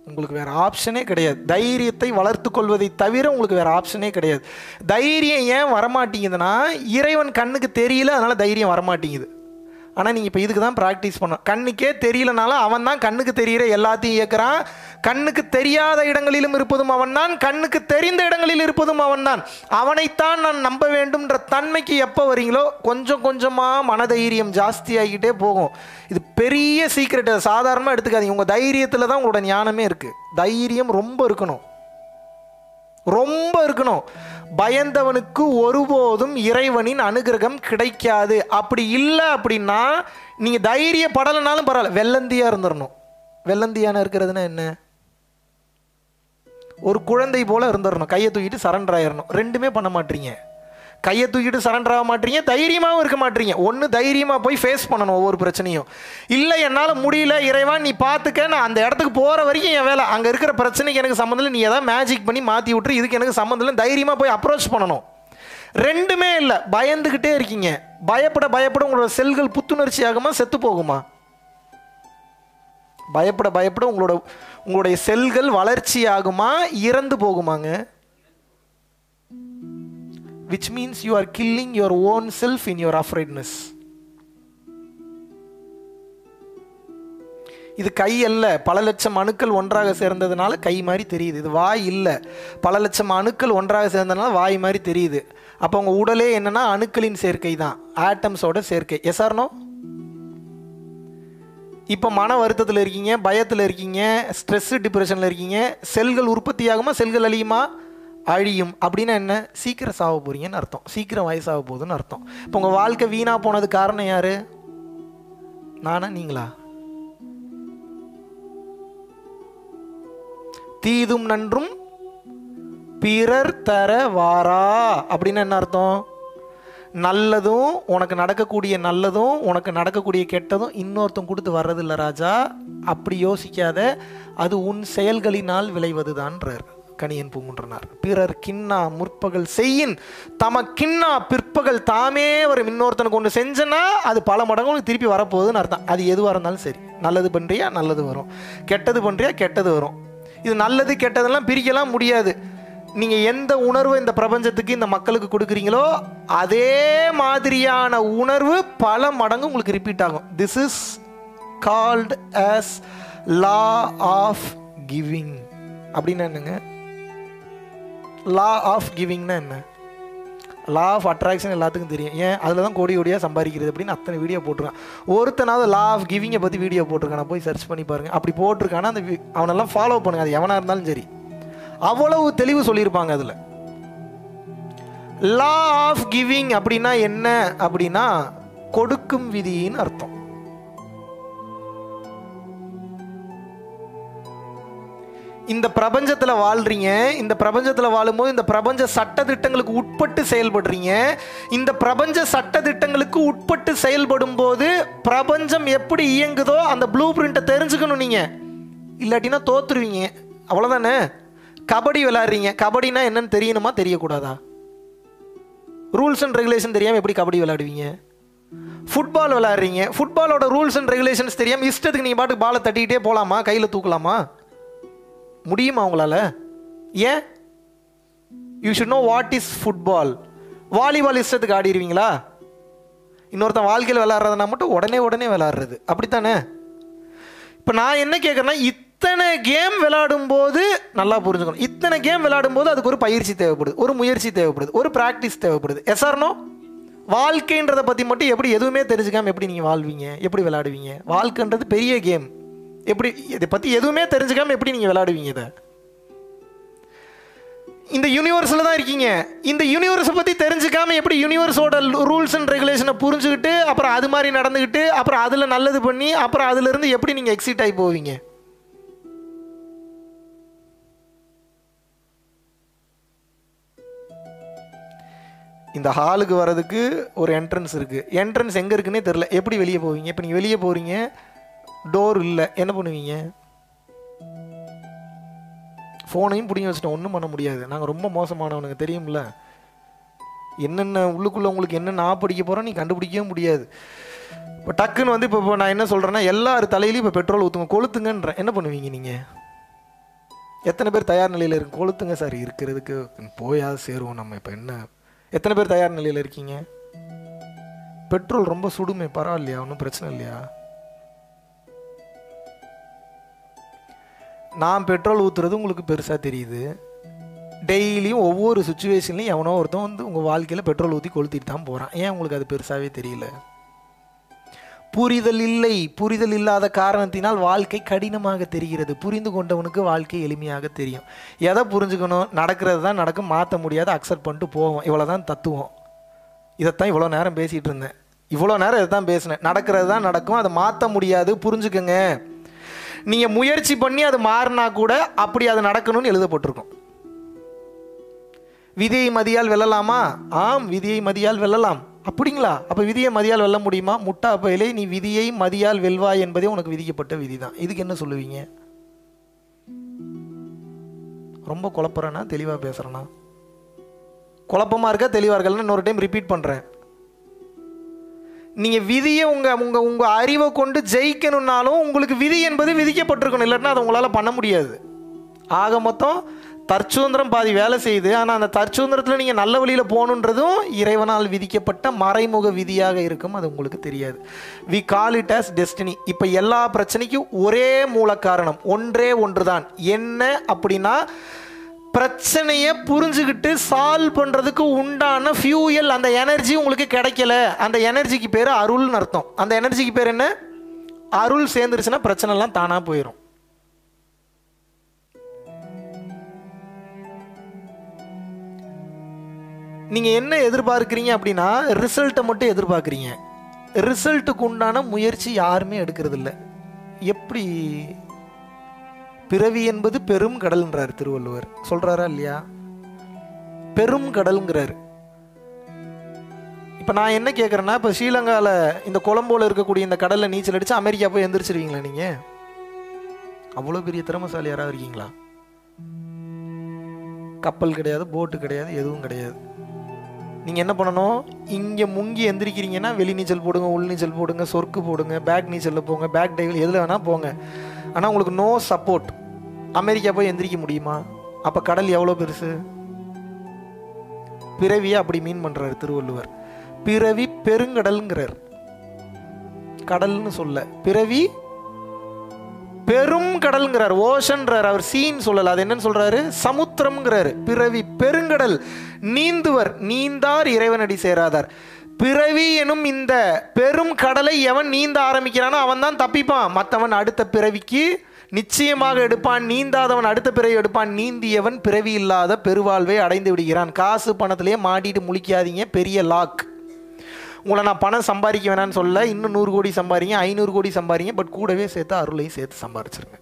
உங்களுக்கு வேறு ஆப்ஷனே கிடையாது. தைரியத்தை வளர்த்து கொள்வதை தவிர உங்களுக்கு வேறு ஆப்ஷனே கிடையாது. தைரியம் ஏன் வரமாட்டேங்குதுன்னா, இறைவன் கண்ணுக்கு தெரியல, அதனால் தைரியம் வரமாட்டேங்குது. ஆனால் நீங்கள் இப்போ இதுக்கு தான் ப்ராக்டிஸ் பண்ணணும். கண்ணுக்கே தெரியலனாலும் அவன் தான் கண்ணுக்கு தெரிகிற எல்லாத்தையும் இயக்குறான். கண்ணுக்கு தெரியாத இடங்களிலும் இருப்பதும் அவன் தான், கண்ணுக்கு தெரிந்த இடங்களில் இருப்பதும் அவன் தான். அவனைத்தான் நான் நம்ப வேண்டும்ன்ற தன்மைக்கு எப்போ வரீங்களோ கொஞ்சம் கொஞ்சமாக மனதைரியம் ஜாஸ்தியாகிக்கிட்டே போகும். இது பெரிய சீக்ரெட், சாதாரணமாக எடுத்துக்காதீங்க. உங்கள் தைரியத்தில் தான் உங்களோட ஞானமே இருக்குது. தைரியம் ரொம்ப இருக்கணும், ரொம்ப இருக்கணும். பயந்தவனுக்கு ஒருபோதும் இறைவனின் அனுகிரகம் கிடைக்காது. அப்படி இல்லை அப்படின்னா நீங்கள் தைரியப்படலைனாலும் பரவாயில்ல, வெள்ளந்தியாக இருந்துடணும். வெள்ளந்தியான இருக்கிறதுனா என்ன? ஒரு குழந்தை போல இருந்துடணும், கையை தூக்கிட்டு சரண்டர் ஆயிடணும். ரெண்டுமே பண்ண மாட்டீங்க. கையை தூக்கிட்டு சரண்டர் ஆக மாட்டீங்க, தைரியமாகவும் இருக்க மாட்டீங்க. ஒன்று தைரியமாக போய் ஃபேஸ் பண்ணணும் ஒவ்வொரு பிரச்சனையும். இல்லை என்னால் முடியல இறைவா நீ பார்த்துக்க, நான் அந்த இடத்துக்கு போகிற வரைக்கும் என் வேலை, அங்கே இருக்கிற பிரச்சனைக்கு எனக்கு சம்மந்தம் இல்லை, நீ எதாவது மேஜிக் பண்ணி மாற்றி விட்டுரு, இதுக்கு எனக்கு சம்மந்தம் இல்லை, தைரியமாக போய் அப்ரோச் பண்ணணும். ரெண்டுமே இல்லை, பயந்துக்கிட்டே இருக்கீங்க. பயப்பட பயப்பட உங்களோட செல்கள் புத்துணர்ச்சி ஆகுமா, செத்து போகுமா? பயப்பட பயப்பட உங்களுடைய செல்கள் வளர்ச்சி ஆகுமா, இறந்து போகுமாங்க? which means you are killing your own self in your afraidness. இது கை அல்ல, பல லட்சம் அணுக்கள் ஒன்றாக சேர்ந்ததுனால கை மாதிரி தெரியுது. இது வாய் இல்லை, பல லட்சம் அணுக்கள் ஒன்றாக சேர்ந்ததுனால வாய் மாதிரி தெரியுது. அப்போ உங்கள் உடலே என்னன்னா அணுக்களின் சேர்க்கை தான், ஆட்டம்ஸோட சேர்க்கை. Yes or no? இப்போ மன வருத்தத்தில் இருக்கீங்க, பயத்தில் இருக்கீங்க, ஸ்ட்ரெஸ் டிப்ரெஷனில் இருக்கீங்க, செல்கள் உற்பத்தி ஆகுமா, செல்கள் அழியுமா? அழியும். அப்படின்னா என்ன? சீக்கிரம் சாக போறீங்கன்னு அர்த்தம், சீக்கிரம் வயசாக போகுதுன்னு அர்த்தம். இப்போ உங்கள் வாழ்க்கை வீணாக போனது காரணம் யாரு? நானா நீங்களா? தீதும் நன்றும் பிறர் தர வாரா அப்படின்னு என்ன அர்த்தம்? நல்லதும் உனக்கு நடக்கக்கூடிய நல்லதும் உனக்கு நடக்கக்கூடிய கெட்டதும் இன்னொருத்தம் கொடுத்து வர்றதில்லை ராஜா, அப்படி யோசிக்காத, அது உன் செயல்களினால் விளைவதுதான்றார் கணியன் பூங்குன்றனார். பிறர் கிண்ணா முற்பகல் செய்யின் தமக்கிண்ணா பிற்பகல் தாமே வரும். இன்னொருத்தனுக்கு ஒன்று செஞ்சனா அது பல மடங்கு உனக்கு திருப்பி வரப்போகுதுன்னு அர்த்தம். அது எதுவாக இருந்தாலும் சரி, நல்லது பண்ணுறியா நல்லது வரும், கெட்டது பண்ணுறியா கெட்டது வரும். இது நல்லது கெட்டதெல்லாம் பிரிக்கலாம் முடியாது. நீங்கள் எந்த உணர்வை இந்த பிரபஞ்சத்துக்கு இந்த மக்களுக்கு கொடுக்குறீங்களோ அதே மாதிரியான உணர்வு பல மடங்கு உங்களுக்கு ரிப்பீட் ஆகும். This is called as law of giving. அப்படின்னா என்னங்க? லா ஆஃப் கிவிங்னா என்ன? லா ஆஃப் அட்ராக்ஷன் எல்லாத்துக்கும் தெரியும். ஏன்? அதில் தான் கோடி கோடியாக சம்பாதிக்கிறது அப்படின்னு அத்தனை வீடியோ போட்டிருக்கான். ஒருத்தனாவது லா ஆஃப் கிவிங்கை பற்றி வீடியோ போட்டிருக்கான், நான் போய் சர்ச் பண்ணி பாருங்கள். அப்படி போட்டிருக்கானா அந்த அவனெல்லாம் ஃபாலோ பண்ணுங்க, அது எவனாக இருந்தாலும் சரி. அவ்வளவு தெளிவு சொல்லியிருப்பாங்க அதில். லா ஆஃப் கிவிங் அப்படின்னா என்ன? அப்படின்னா கொடுக்கும் விதின்னு அர்த்தம். இந்த பிரபஞ்சத்தில் வாழ்றீங்க, இந்த பிரபஞ்சத்தில் வாழும்போது இந்த பிரபஞ்ச சட்டதிட்டங்களுக்கு உட்பட்டு செயல்படுறீங்க. இந்த பிரபஞ்ச சட்டதிட்டங்களுக்கு உட்பட்டு செயல்படும் போது பிரபஞ்சம் எப்படி இயங்குதோ அந்த ப்ளூ பிரிண்ட்டை தெரிஞ்சுக்கணும் நீங்கள். இல்லாட்டினா தோத்துருவீங்க, அவ்வளோதானே. கபடி விளையாடுறீங்க, கபடினா என்னன்னு தெரியணுமா தெரியக்கூடாதா? ரூல்ஸ் அண்ட் ரெகுலேஷன் தெரியாமல் எப்படி கபடி விளையாடுவீங்க? ஃபுட்பால் விளையாடுறீங்க, ஃபுட்பாலோட ரூல்ஸ் அண்ட் ரெகுலேஷன்ஸ் தெரியாமல் இஷ்டத்துக்கு நீங்கள் பாட்டுக்கு பாலை தட்டிக்கிட்டே போகலாமா? கையில் தூக்கலாமா? முடியுமா உங்களால்? ஏன்? You should know what is football. Volleyball இஷ்டத்துக்கு ஆடிடுவீங்களா? இன்னொருத்தன் வாழ்க்கையில் விளையாடுறதுனா மட்டும் உடனே விளையாடுறது, அப்படித்தானே? இப்போ நான் என்ன கேட்குறேன்னா, இத்தனை கேம் விளையாடும் போது நல்லா புரிஞ்சுக்கணும், இத்தனை கேம் விளையாடும் போது அதுக்கு ஒரு பயிற்சி தேவைப்படுது, ஒரு முயற்சி தேவைப்படுது, ஒரு ப்ராக்டிஸ் தேவைப்படுது. S or no? வாழ்க்கைன்றதை பற்றி மட்டும் எப்படி எதுவுமே தெரிஞ்சுக்காமல் எப்படி நீங்கள் வாழ்வீங்க, எப்படி விளையாடுவீங்க? வாழ்க்கைன்றது பெரிய கேம், எப்படி இதை பற்றி எதுவுமே தெரிஞ்சுக்காமல் எப்படி நீங்கள் விளையாடுவீங்க? இதை இந்த யூனிவர்ஸில் தான் இருக்கீங்க, இந்த யூனிவர்ஸை பற்றி தெரிஞ்சுக்காமல் எப்படி யூனிவர்ஸோட ரூல்ஸ் அண்ட் ரெகுலேஷனை புரிஞ்சுக்கிட்டு அப்புறம் அது மாதிரி நடந்துக்கிட்டு அப்புறம் அதில் நல்லது பண்ணி அப்புறம் அதிலிருந்து எப்படி நீங்கள் எக்ஸிட் ஆகி போவீங்க? இந்த ஹாலுக்கு வர்றதுக்கு ஒரு என்ட்ரன்ஸ் இருக்குது, என்ட்ரன்ஸ் எங்கே இருக்குன்னே தெரில, எப்படி வெளியே போவீங்க? இப்போ நீங்கள் வெளியே போகிறீங்க, டோர் இல்லை, என்ன பண்ணுவீங்க? ஃபோனையும் பிடிங்கி வச்சுட்டோம், ஒன்றும் பண்ண முடியாது. நாங்கள் ரொம்ப மோசமானவனுங்க தெரியும்ல, என்னென்ன உள்ளுக்குள்ளே உங்களுக்கு என்னென்ன படிக்க போகிறோம் நீ கண்டுபிடிக்கவே முடியாது. இப்போ டக்குன்னு வந்து இப்போ நான் என்ன சொல்கிறேன்னா, எல்லார் தலையிலையும் இப்போ பெட்ரோல் ஊற்றுங்க, கொளுத்துங்கன்றேன், என்ன பண்ணுவீங்க நீங்கள்? எத்தனை பேர் தயார் நிலையில் இருக்கு? கொளுத்துங்க சார், இருக்கிறதுக்கு போயாவது சேருவோம் நம்ம. இப்போ என்ன, எத்தனை பேர் தயார் நிலையில் இருக்கீங்க? பெட்ரோல் ரொம்ப சுடுமே, பரவாயில்லையா? ஒன்றும் பிரச்சனை இல்லையா? நான் பெட்ரோல் ஊற்றுறது உங்களுக்கு பெருசாக தெரியுது. டெய்லியும் ஒவ்வொரு சுச்சுவேஷன்லையும் எவனோ ஒருத்தன் வந்து உங்கள் வாழ்க்கையில் பெட்ரோல் ஊற்றி கொளுத்திட்டு தான் போகிறான். ஏன் உங்களுக்கு அது பெருசாகவே தெரியல? புரிதல் இல்லை. புரிதல் இல்லாத காரணத்தினால் வாழ்க்கை கடினமாக தெரிகிறது. புரிந்து கொண்டவனுக்கு வாழ்க்கை எளிமையாக தெரியும். எதை புரிஞ்சுக்கணும்? நடக்கிறது தான் நடக்கும், மாற்ற முடியாது, அக்செப்ட் பண்ணிட்டு போவோம். இவ்வளோ தான் தத்துவம். இதைத்தான் இவ்வளோ நேரம் பேசிகிட்டு இருந்தேன். இவ்வளோ நேரம் இதை தான் பேசினேன். நடக்கிறது தான் நடக்கும், அதை மாற்ற முடியாது, புரிஞ்சுக்கங்க. நீங்கள் முயற்சி பண்ணி அது மாறினா கூட அப்படி அது நடக்கணும்னு எழுதப்பட்டிருக்கும். விதியை மதியால் வெல்லலாமா? ஆம், விதியை மதியால் வெல்லலாம். அப்படிங்களா? அப்போ விதியை மதியால் வெல்ல முடியுமா? முட்டா பயிலே, நீ விதியை மதியால் வெல்வாய் என்பதே உனக்கு விதிக்கப்பட்ட விதி தான். இதுக்கு என்ன சொல்லுவீங்க? ரொம்ப குழப்பறேனா தெளிவாக பேசுகிறேன்னா? குழப்பமாக இருக்கா தெளிவாக இருக்கலன்னு இன்னொரு டைம் ரிப்பீட் பண்ணுறேன். நீங்கள் விதியை உங்கள் அறிவை கொண்டு ஜெயிக்கணும்னாலும் உங்களுக்கு விதி என்பது விதிக்கப்பட்டிருக்கணும், இல்லைன்னா அதை உங்களால் பண்ண முடியாது. ஆக மொத்தம் தற்சுதந்திரம் பாதி வேலை செய்யுது. ஆனால் அந்த தற்சுதந்திரத்தில் நீங்கள் நல்ல வழியில் போகணுன்றதும் இறைவனால் விதிக்கப்பட்ட மறைமுக விதியாக இருக்கும். அது உங்களுக்கு தெரியாது. We call it as destiny. இப்போ எல்லா பிரச்சனைக்கும் ஒரே மூல காரணம், ஒன்றே ஒன்று தான். என்ன அப்படின்னா, பிரச்சனையை புரிஞ்சுக்கிட்டு சால்வ் பண்ணுறதுக்கு உண்டான ஃபியூயல், அந்த எனர்ஜி உங்களுக்கு கிடைக்கல. அந்த எனர்ஜிக்கு பேர் அருள்னு அர்த்தம். அந்த எனர்ஜிக்கு பேர் என்ன? அருள் சேர்ந்துருச்சுன்னா பிரச்சனைலாம் தானாக போயிடும். நீங்கள் என்ன எதிர்பார்க்குறீங்க அப்படின்னா, ரிசல்ட்டை மட்டும் எதிர்பார்க்குறீங்க. ரிசல்ட்டுக்கு உண்டான முயற்சி யாருமே எடுக்கிறது இல்லை. எப்படி? பிறவி என்பது பெரும் கடல்ன்றார் திருவள்ளுவர். சொல்கிறாரா இல்லையா? பெரும் கடல்ங்கிறார். இப்போ நான் என்ன கேட்குறேன்னா, இப்போ ஸ்ரீலங்காவில் இந்த கொலம்போல இருக்கக்கூடிய இந்த கடலில் நீச்சல் அடித்து அமெரிக்கா போய் எந்திரிச்சிருவீங்களா நீங்கள்? அவ்வளோ பெரிய திறமைசாலி யாராவது இருக்கீங்களா? கப்பல் கிடையாது, போட்டு கிடையாது, எதுவும் கிடையாது. நீங்கள் என்ன பண்ணணும்? இங்கே முங்கி எந்திரிக்கிறீங்கன்னா வெளி நீச்சல் போடுங்க, உள் நீச்சல் போடுங்க, சொர்க்கு போடுங்க, பேக் நீச்சலில் போங்க, பேக் டைவில் எதில் வேணால் போங்க. ஆனால் உங்களுக்கு நோ சப்போர்ட். அமெரிக்கா போய் எந்திரிக்க முடியுமா? அப்போ கடல் எவ்வளோ பெருசு? பிறவியை அப்படி மீன் பண்ணுறாரு திருவள்ளுவர். பிறவி பெருங்கடல்ங்கிறார். கடல்னு சொல்ல, பிறவி பெரும் கடல்ங்கிறார், ஓஷன்றார். அவர் சீன் சொல்லல, அது என்னன்னு சொல்றாரு? சமுத்திரம்ங்கிறாரு. பிறவி பெருங்கடல், நீந்துவர் நீந்தார் இறைவனடி சேராதார். பிறவி எனும் இந்த பெரும் கடலை எவன் நீந்த ஆரம்பிக்கிறானோ அவன் தான் தப்பிப்பான். மற்றவன் அடுத்த பிறவிக்கு நிச்சயமாக எடுப்பான். நீந்தாதவன் அடுத்த பிறவி எடுப்பான். நீந்தியவன் பிறவி இல்லாத பெருவாழ்வை அடைந்து விடுகிறான். காசு பணத்திலேயே மாட்டிட்டு முழிக்காதீங்க, பெரிய லாக். உங்களை நான் பணம் சம்பாதிக்க வேணான்னு சொல்ல, இன்னும் 100 கோடி சம்பாதிங்க, 500 கோடி சம்பாதிங்க, பட் கூடவே சேர்த்து அருளையும் சேர்த்து சம்பாதிச்சிருங்க.